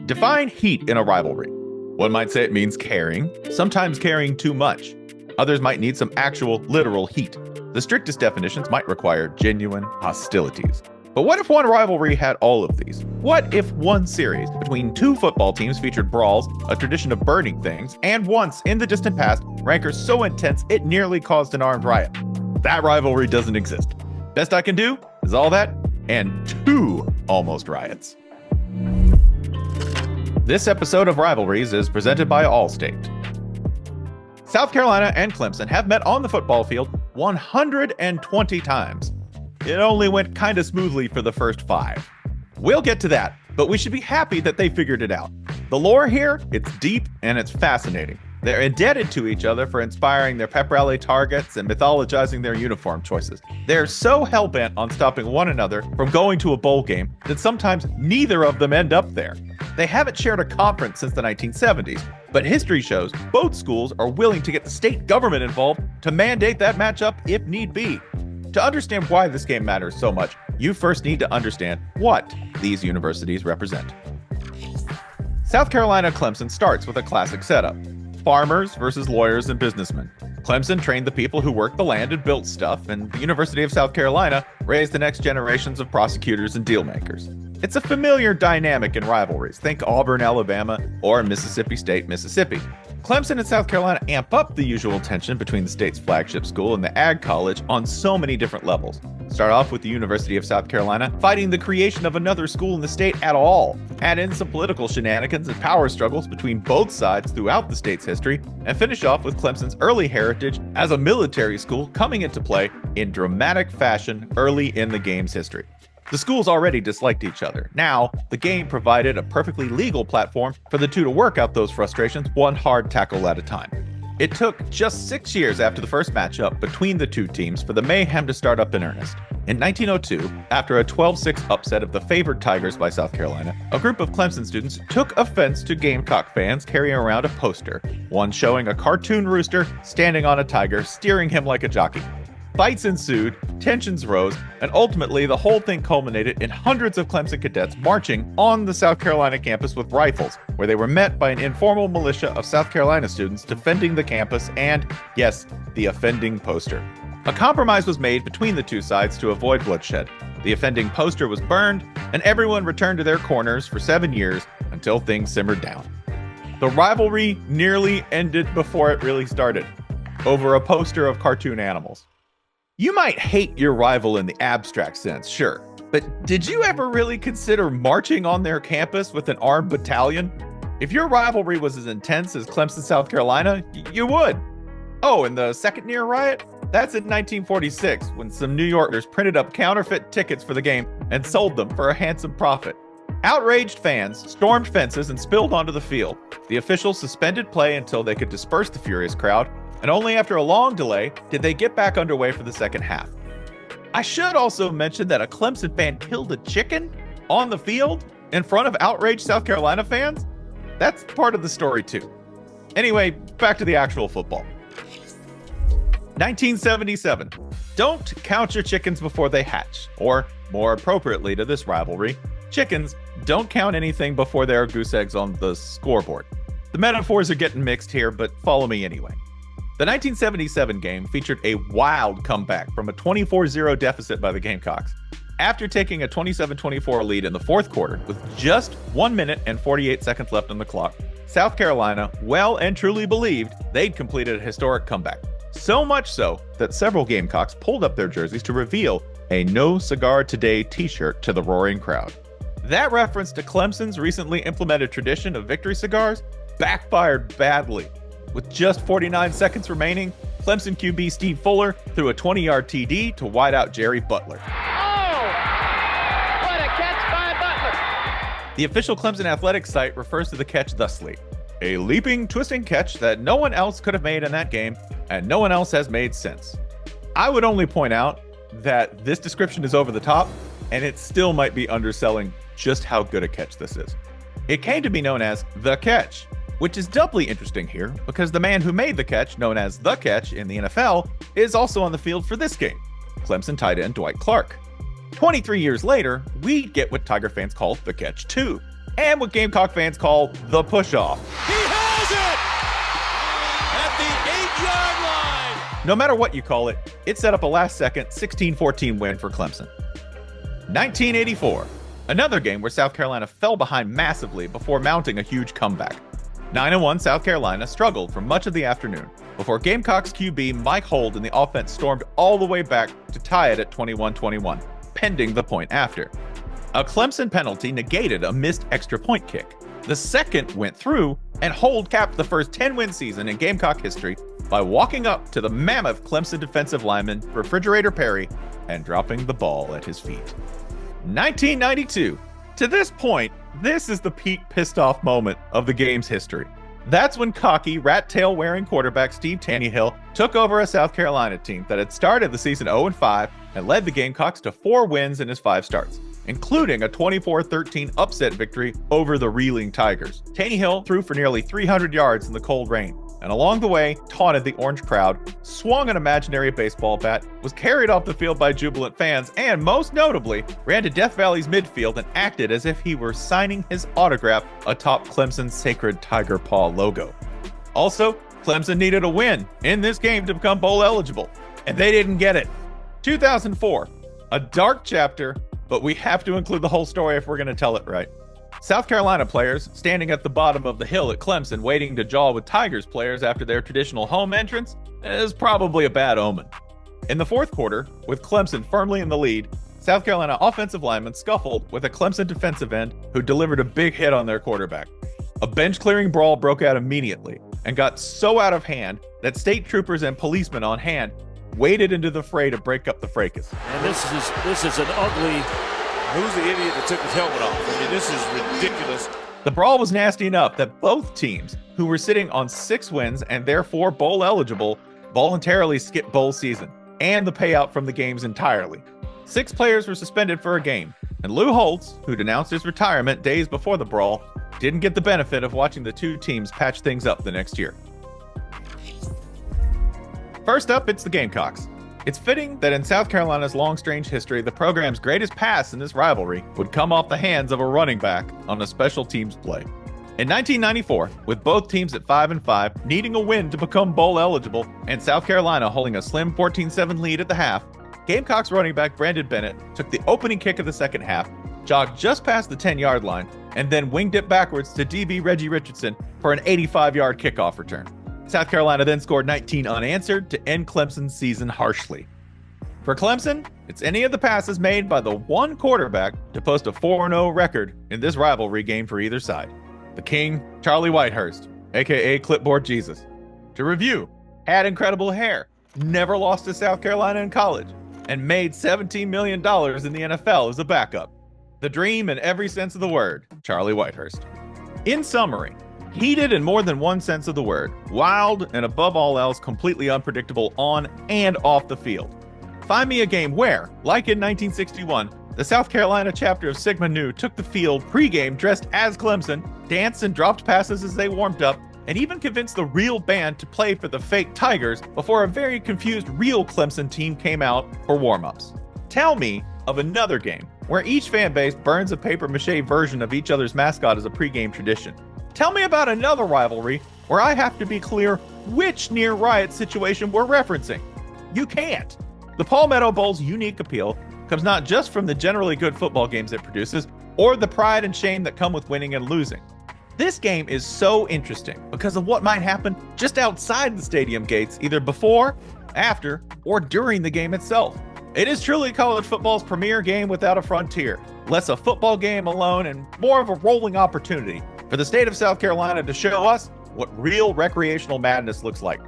Define heat in a rivalry. One might say it means caring, sometimes caring too much. Others might need some actual, literal heat. The strictest definitions might require genuine hostilities. But what if one rivalry had all of these? What if one series between two football teams featured brawls, a tradition of burning things, and once, in the distant past, rancor so intense it nearly caused an armed riot? That rivalry doesn't exist. Best I can do is all that and 2 almost riots. This episode of Rivalries is presented by Allstate. South Carolina and Clemson have met on the football field 120 times. It only went kind of smoothly for the first 5. We'll get to that, but we should be happy that they figured it out. The lore here, it's deep and it's fascinating. They're indebted to each other for inspiring their pep rally targets and mythologizing their uniform choices. They're so hell-bent on stopping one another from going to a bowl game that sometimes neither of them end up there. They haven't shared a conference since the 1970s, but history shows both schools are willing to get the state government involved to mandate that matchup if need be. To understand why this game matters so much, you first need to understand what these universities represent. South Carolina-Clemson starts with a classic setup. Farmers versus lawyers and businessmen. Clemson trained the people who worked the land and built stuff, and the University of South Carolina raised the next generations of prosecutors and deal makers. It's a familiar dynamic in rivalries. Think Auburn, Alabama, or Mississippi State, Mississippi. Clemson and South Carolina amp up the usual tension between the state's flagship school and the Ag College on so many different levels. Start off with the University of South Carolina fighting the creation of another school in the state at all. Add in some political shenanigans and power struggles between both sides throughout the state's history, and finish off with Clemson's early heritage as a military school coming into play in dramatic fashion early in the game's history. The schools already disliked each other. Now, the game provided a perfectly legal platform for the two to work out those frustrations one hard tackle at a time. It took just 6 years after the first matchup between the two teams for the mayhem to start up in earnest. In 1902, after a 12-6 upset of the favored Tigers by South Carolina, a group of Clemson students took offense to Gamecock fans carrying around a poster, one showing a cartoon rooster standing on a tiger, steering him like a jockey. Fights ensued, tensions rose, and ultimately the whole thing culminated in hundreds of Clemson cadets marching on the South Carolina campus with rifles, where they were met by an informal militia of South Carolina students defending the campus and, yes, the offending poster. A compromise was made between the two sides to avoid bloodshed. The offending poster was burned, and everyone returned to their corners for 7 years until things simmered down. The rivalry nearly ended before it really started, over a poster of cartoon animals. You might hate your rival in the abstract sense, sure, but did you ever really consider marching on their campus with an armed battalion? If your rivalry was as intense as Clemson-South Carolina, you would. Oh, and the second near riot? That's in 1946, when some New Yorkers printed up counterfeit tickets for the game and sold them for a handsome profit. Outraged fans stormed fences and spilled onto the field. The officials suspended play until they could disperse the furious crowd, and only after a long delay did they get back underway for the second half. I should also mention that a Clemson fan killed a chicken on the field in front of outraged South Carolina fans. That's part of the story too. Anyway, back to the actual football. 1977. Don't count your chickens before they hatch. Or, more appropriately to this rivalry, chickens don't count anything before there are goose eggs on the scoreboard. The metaphors are getting mixed here, but follow me anyway. The 1977 game featured a wild comeback from a 24-0 deficit by the Gamecocks. After taking a 27-24 lead in the fourth quarter with just 1 minute and 48 seconds left on the clock, South Carolina well and truly believed they'd completed a historic comeback. So much so that several Gamecocks pulled up their jerseys to reveal a No Cigar Today t-shirt to the roaring crowd. That reference to Clemson's recently implemented tradition of victory cigars backfired badly. With just 49 seconds remaining, Clemson QB Steve Fuller threw a 20-yard TD to wideout Jerry Butler. Oh! What a catch by Butler! The official Clemson athletics site refers to the catch thusly: a leaping, twisting catch that no one else could have made in that game, and no one else has made since. I would only point out that this description is over the top, and it still might be underselling just how good a catch this is. It came to be known as the catch, which is doubly interesting here because the man who made the catch, known as the catch in the NFL, is also on the field for this game, Clemson tight end Dwight Clark. 23 years later, we get what Tiger fans call the catch 2. and what Gamecock fans call the push-off. He has it! At the 8-yard line! No matter what you call it, it set up a last-second 16-14 win for Clemson. 1984, another game where South Carolina fell behind massively before mounting a huge comeback. 9-1 South Carolina struggled for much of the afternoon before Gamecocks QB Mike Hold and the offense stormed all the way back to tie it at 21-21, pending the point after. A Clemson penalty negated a missed extra point kick. The second went through, and Hold capped the first 10-win season in Gamecock history by walking up to the mammoth Clemson defensive lineman Refrigerator Perry and dropping the ball at his feet. 1992. To this point, this is the peak pissed-off moment of the game's history. That's when cocky, rat-tail-wearing quarterback Steve Tannehill took over a South Carolina team that had started the season 0-5 and led the Gamecocks to 4 wins in his 5 starts, including a 24-13 upset victory over the reeling Tigers. Tannehill threw for nearly 300 yards in the cold rain, and along the way, taunted the orange crowd, swung an imaginary baseball bat, was carried off the field by jubilant fans, and most notably, ran to Death Valley's midfield and acted as if he were signing his autograph atop Clemson's sacred tiger paw logo. Also, Clemson needed a win in this game to become bowl eligible, and they didn't get it. 2004, a dark chapter, but we have to include the whole story if we're going to tell it right. South Carolina players standing at the bottom of the hill at Clemson waiting to jaw with Tigers players after their traditional home entrance is probably a bad omen. In the fourth quarter, with Clemson firmly in the lead, South Carolina offensive linemen scuffled with a Clemson defensive end who delivered a big hit on their quarterback. A bench-clearing brawl broke out immediately and got so out of hand that state troopers and policemen on hand waded into the fray to break up the fracas. And this is an ugly... Who's the idiot that took his helmet off? I mean, this is ridiculous. The brawl was nasty enough that both teams, who were sitting on 6 wins and therefore bowl eligible, voluntarily skipped bowl season and the payout from the games entirely. 6 players were suspended for a game, and Lou Holtz, who'd announced his retirement days before the brawl, didn't get the benefit of watching the 2 teams patch things up the next year. First up, it's the Gamecocks. It's fitting that in South Carolina's long, strange history, the program's greatest pass in this rivalry would come off the hands of a running back on a special teams play. In 1994, with both teams at 5-5, needing a win to become bowl eligible, and South Carolina holding a slim 14-7 lead at the half, Gamecocks running back Brandon Bennett took the opening kick of the second half, jogged just past the 10-yard line, and then winged it backwards to DB Reggie Richardson for an 85-yard kickoff return. South Carolina then scored 19 unanswered to end Clemson's season harshly. For Clemson, it's any of the passes made by the one quarterback to post a 4-0 record in this rivalry game for either side. The King, Charlie Whitehurst, aka Clipboard Jesus. To review, had incredible hair, never lost to South Carolina in college, and made $17 million in the NFL as a backup. The dream in every sense of the word, Charlie Whitehurst. In summary, heated in more than one sense of the word, wild, and above all else, completely unpredictable on and off the field. Find me a game where, like in 1961, the South Carolina chapter of Sigma Nu took the field pregame dressed as Clemson, danced and dropped passes as they warmed up, and even convinced the real band to play for the fake Tigers before a very confused real Clemson team came out for warm-ups. Tell me of another game where each fan base burns a papier-mâché version of each other's mascot as a pregame tradition. Tell me about another rivalry where I have to be clear which near riot situation we're referencing. You can't. The Palmetto Bowl's unique appeal comes not just from the generally good football games it produces, or the pride and shame that come with winning and losing. This game is so interesting because of what might happen just outside the stadium gates, either before, after, or during the game itself. It is truly college football's premier game without a frontier, less a football game alone and more of a rolling opportunity for the state of South Carolina to show us what real recreational madness looks like.